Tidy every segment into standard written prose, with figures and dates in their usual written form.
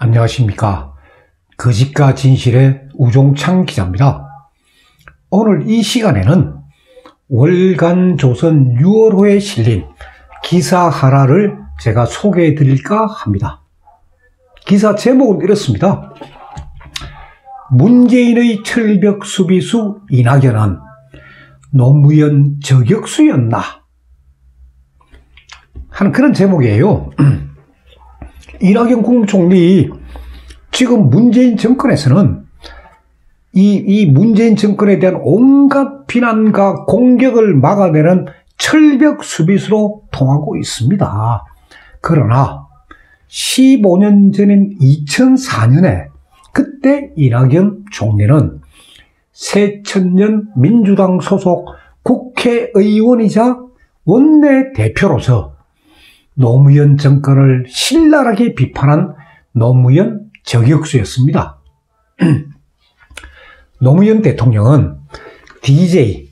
안녕하십니까. 거짓과 진실의 우종창 기자입니다. 오늘 이 시간에는 월간 조선 6월호에 실린 기사 하나를 제가 소개해 드릴까 합니다. 기사 제목은 이렇습니다. 문재인의 철벽 수비수 이낙연은 노무현 저격수였나? 하는 그런 제목이에요. 이낙연 국무총리, 지금 문재인 정권에서는 이 문재인 정권에 대한 온갖 비난과 공격을 막아내는 철벽 수비수로 통하고 있습니다. 그러나 15년 전인 2004년에 그때 이낙연 총리는 새천년 민주당 소속 국회의원이자 원내대표로서 노무현 정권을 신랄하게 비판한 노무현 저격수였습니다. 노무현 대통령은 DJ,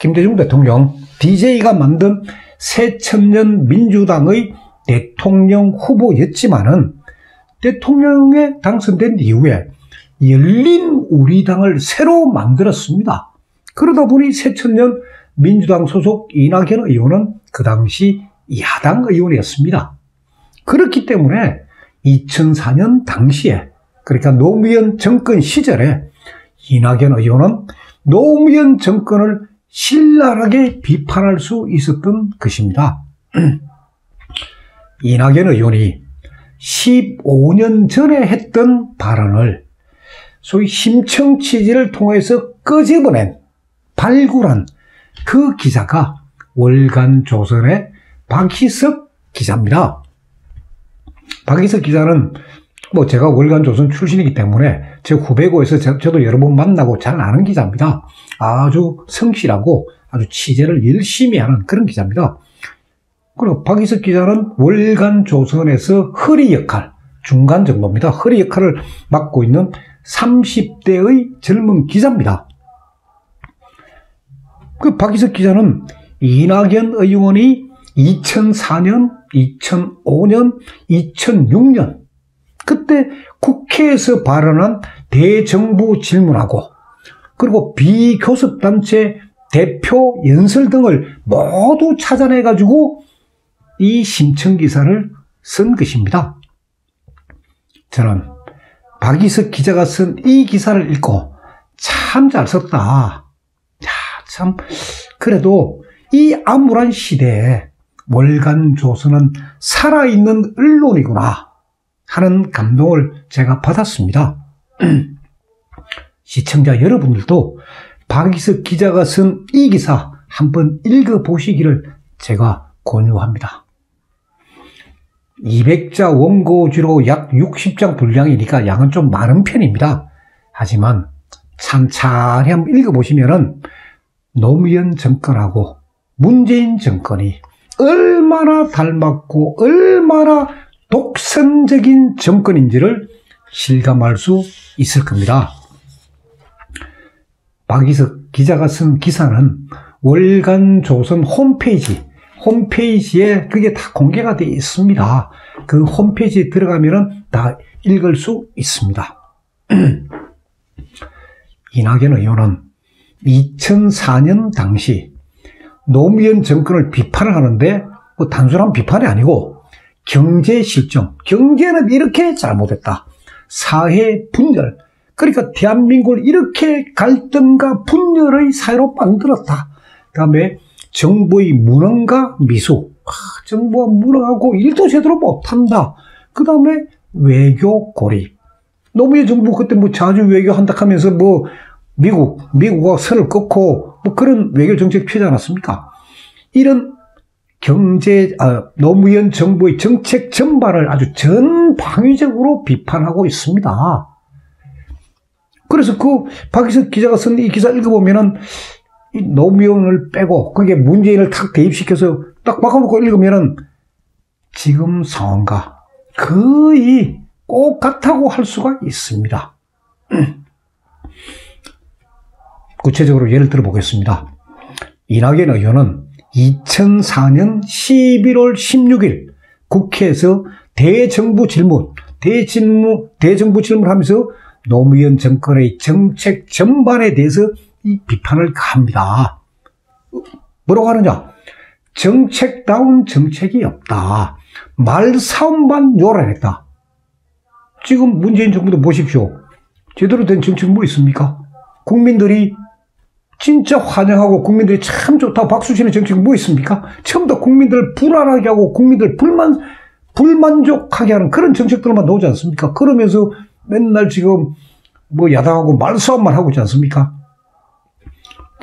김대중 대통령, DJ가 만든 새천년 민주당의 대통령 후보였지만은 대통령에 당선된 이후에 열린 우리당을 새로 만들었습니다. 그러다 보니 새천년 민주당 소속 이낙연 의원은 그 당시 야당 의원이었습니다. 그렇기 때문에 2004년 당시에, 그러니까 노무현 정권 시절에 이낙연 의원은 노무현 정권을 신랄하게 비판할 수 있었던 것입니다. 이낙연 의원이 15년 전에 했던 발언을 소위 심청 취재를 통해서 끄집어낸, 발굴한 그 기자가 월간 조선의 박희석 기자입니다. 박희석 기자는 제가 월간 조선 출신이기 때문에 제 후배고 해서 저도 여러 번 만나고 잘 아는 기자입니다. 아주 성실하고 아주 취재를 열심히 하는 그런 기자입니다. 그리고 박희석 기자는 월간 조선에서 허리 역할, 중간 정도입니다. 허리 역할을 맡고 있는 30대의 젊은 기자입니다. 그 박희석 기자는 이낙연 의원이 2004년, 2005년, 2006년 그때 국회에서 발언한 대정부 질문하고 그리고 비교섭단체 대표 연설 등을 모두 찾아내가지고 이 심청기사를 쓴 것입니다. 저는 박희석 기자가 쓴 이 기사를 읽고 참 잘 썼다. 참 그래도 이 암울한 시대에 월간 조선은 살아있는 언론이구나 하는 감동을 제가 받았습니다. 시청자 여러분들도 박희석 기자가 쓴 이 기사 한번 읽어보시기를 제가 권유합니다. 200자 원고지로 약 60장 분량이니까 양은 좀 많은 편입니다. 하지만 찬찬히 한번 읽어보시면은 노무현 정권하고 문재인 정권이 얼마나 닮았고 얼마나 독선적인 정권인지를 실감할 수 있을 겁니다. 박희석 기자가 쓴 기사는 월간 조선 홈페이지에 그게 다 공개가 되어 있습니다. 그 홈페이지에 들어가면은 다 읽을 수 있습니다. 이낙연 의원은 2004년 당시 노무현 정권을 비판을 하는데 단순한 비판이 아니고 경제 실정, 경제는 이렇게 잘못했다. 사회 분열, 그러니까 대한민국을 이렇게 갈등과 분열의 사회로 만들었다. 그 다음에 정부의 무능과 미수, 정부가 무능하고 일도 제대로 못한다. 그 다음에 외교 고립. 노무현 정부 그때 자주 외교한다 하면서 미국과 선을 끊고 그런 외교 정책 펴지 않았습니까? 이런 노무현 정부의 정책 전반을 아주 전방위적으로 비판하고 있습니다. 그래서 그 박희석 기자가 쓴 이 기사 읽어보면은 이 노무현을 빼고 거기에 문재인을 탁 대입시켜서 딱 바꿔놓고 읽으면은 지금 상황과 거의 똑같다고 할 수가 있습니다. 구체적으로 예를 들어 보겠습니다. 이낙연 의원은 2004년 11월 16일 국회에서 대정부 질문, 대정부 질문을 하면서 노무현 정권의 정책 전반에 대해서 이 비판을 가합니다. 뭐라고 하느냐? 정책다운 정책이 없다. 말싸움만 요란했다. 지금 문재인 정부도 보십시오. 제대로 된 정책은 뭐 있습니까? 국민들이 진짜 환영하고 국민들이 참 좋다 박수 치는 정책이 뭐 있습니까? 처음부터 국민들을 불안하게 하고 국민들 불만족하게 하는 그런 정책들만 나오지 않습니까? 그러면서 맨날 지금 뭐 야당하고 말싸움만 하고 있지 않습니까?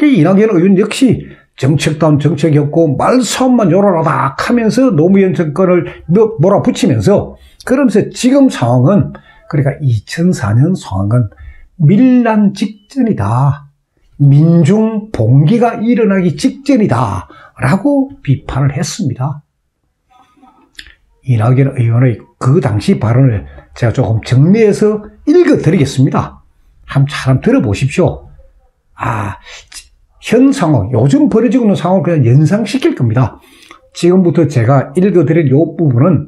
이낙연 의원 역시 정책다운 정책이었고 말싸움만 요란하다 하면서 노무현 정권을 몰아붙이면서 그러면서 지금 상황은 그러니까 2004년 상황은 밀란 직전이다. 민중 봉기가 일어나기 직전이다. 라고 비판을 했습니다. 이낙연 의원의 그 당시 발언을 제가 조금 정리해서 읽어드리겠습니다. 한번 들어보십시오. 현 상황, 요즘 벌어지고 있는 상황을 그냥 연상시킬 겁니다. 지금부터 제가 읽어드릴 이 부분은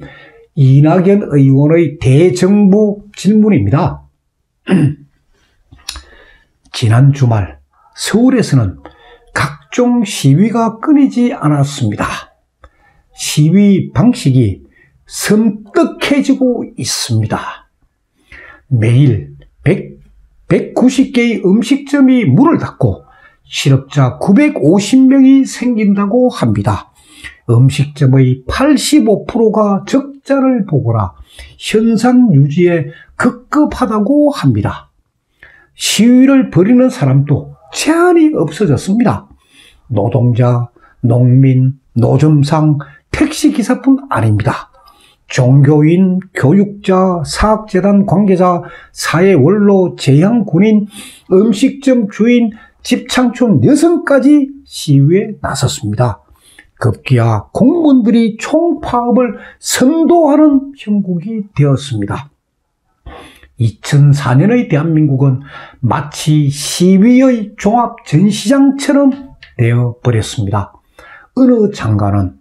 이낙연 의원의 대정부 질문입니다. 지난 주말 서울에서는 각종 시위가 끊이지 않았습니다. 시위 방식이 섬뜩해지고 있습니다. 매일 190개의 음식점이 문을 닫고 실업자 950명이 생긴다고 합니다. 음식점의 85%가 적자를 보거나 현상 유지에 급급하다고 합니다. 시위를 벌이는 사람도 제한이 없어졌습니다. 노동자, 농민, 노점상, 택시기사뿐 아닙니다. 종교인, 교육자, 사학재단 관계자, 사회원로, 재향군인, 음식점 주인, 집창촌 여성까지 시위에 나섰습니다. 급기야 공무원들이 총파업을 선도하는 형국이 되었습니다. 2004년의 대한민국은 마치 시위의 종합전시장처럼 되어버렸습니다. 어느 장관은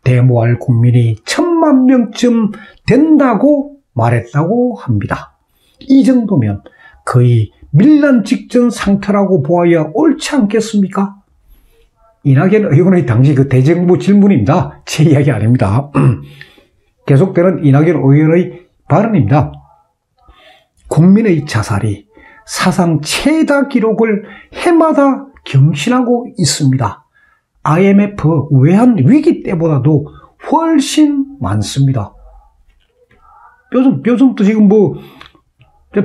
데모할 국민이 1000만 명쯤 된다고 말했다고 합니다. 이 정도면 거의 밀란 직전 상태라고 보아야 옳지 않겠습니까? 이낙연 의원의 당시 그 대정부 질문입니다. 제 이야기 아닙니다. 계속되는 이낙연 의원의 발언입니다. 국민의 자살이 사상 최다 기록을 해마다 경신하고 있습니다. IMF 외환 위기 때보다도 훨씬 많습니다. 요즘도 지금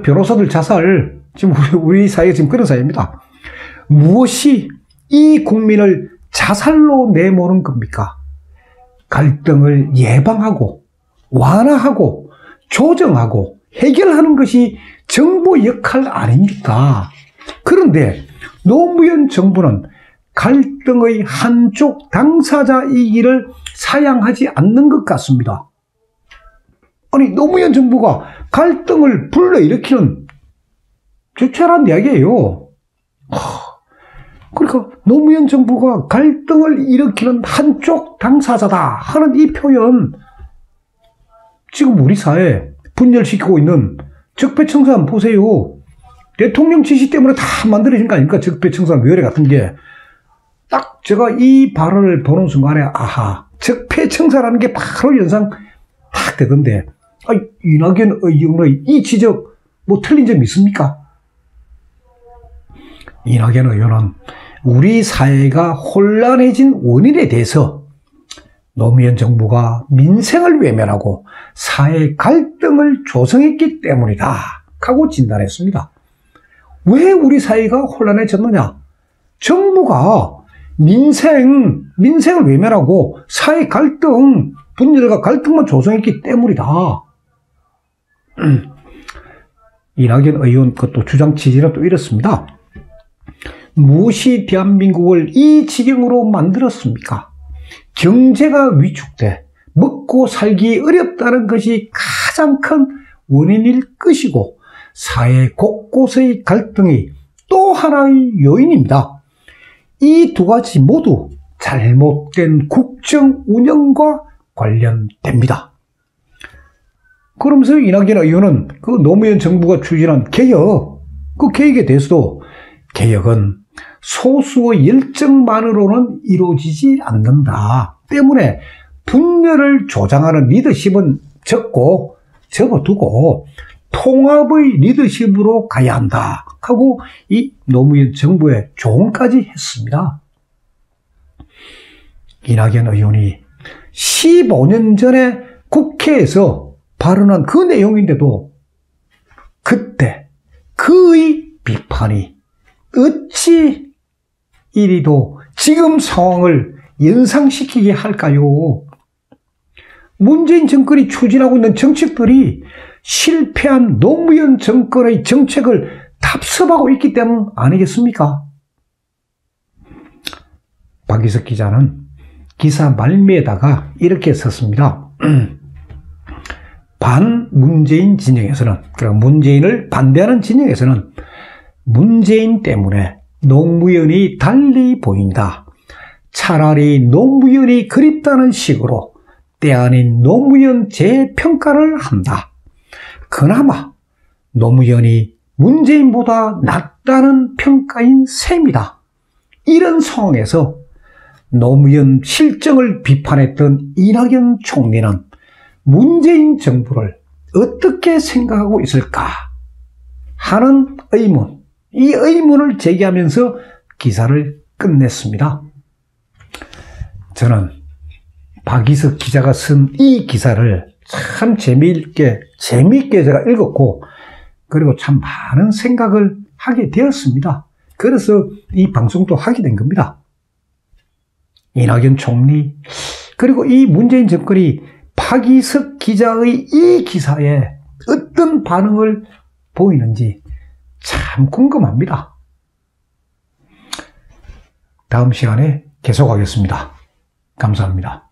변호사들 자살 지금 우리 사회가 지금 그런 사회입니다. 무엇이 이 국민을 자살로 내모는 겁니까? 갈등을 예방하고 완화하고 조정하고 해결하는 것이 정부 역할 아닙니까? 그런데 노무현 정부는 갈등의 한쪽 당사자이기를 사양하지 않는 것 같습니다. 아니, 노무현 정부가 갈등을 불러일으키는 주체란 이야기예요. 그러니까 노무현 정부가 갈등을 일으키는 한쪽 당사자다 하는 이 표현, 지금 우리 사회 분열시키고 있는 적폐청산 보세요. 대통령 지시 때문에 다 만들어진 거 아닙니까? 적폐청산위원회 같은 게. 딱 제가 이 발언을 보는 순간에 적폐청산하는 게 바로 연상 딱 되던데, 이낙연 의원의 이 지적 틀린 점 있습니까? 이낙연 의원은 우리 사회가 혼란해진 원인에 대해서 노무현 정부가 민생을 외면하고 사회 갈등을 조성했기 때문이다 하고 진단했습니다. 왜 우리 사회가 혼란해졌느냐? 정부가 민생을 외면하고 사회 갈등, 분열과 갈등만 조성했기 때문이다. 이낙연 의원 그것도 주장 취지는 또 이렇습니다. 무엇이 대한민국을 이 지경으로 만들었습니까? 경제가 위축돼 먹고 살기 어렵다는 것이 가장 큰 원인일 것이고 사회 곳곳의 갈등이 또 하나의 요인입니다. 이 두 가지 모두 잘못된 국정 운영과 관련됩니다. 그러면서 이낙연 의원은 그 노무현 정부가 추진한 개혁, 그 계획에 대해서도 개혁은 소수의 열정만으로는 이루어지지 않는다. 때문에 분열을 조장하는 리더십은 접어두고 통합의 리더십으로 가야 한다 하고 이 노무현 정부에 조언까지 했습니다. 이낙연 의원이 15년 전에 국회에서 발언한 그 내용인데도 그때 그의 비판이 어찌 이리도 지금 상황을 연상시키게 할까요? 문재인 정권이 추진하고 있는 정책들이 실패한 노무현 정권의 정책을 답습하고 있기 때문 아니겠습니까? 박희석 기자는 기사 말미에다가 이렇게 썼습니다. 반문재인 진영에서는, 그러니까 문재인을 반대하는 진영에서는 문재인 때문에 노무현이 달리 보인다. 차라리 노무현이 그립다는 식으로 때 아닌 노무현 재평가를 한다. 그나마 노무현이 문재인보다 낫다는 평가인 셈이다. 이런 상황에서 노무현 실정을 비판했던 이낙연 총리는 문재인 정부를 어떻게 생각하고 있을까 하는 의문, 이 의문을 제기하면서 기사를 끝냈습니다. 저는 박희석 기자가 쓴 이 기사를 참 재미있게 제가 읽었고, 그리고 참 많은 생각을 하게 되었습니다. 그래서 이 방송도 하게 된 겁니다. 이낙연 총리, 그리고 이 문재인 정권이 박희석 기자의 이 기사에 어떤 반응을 보이는지 참 궁금합니다. 다음 시간에 계속하겠습니다. 감사합니다.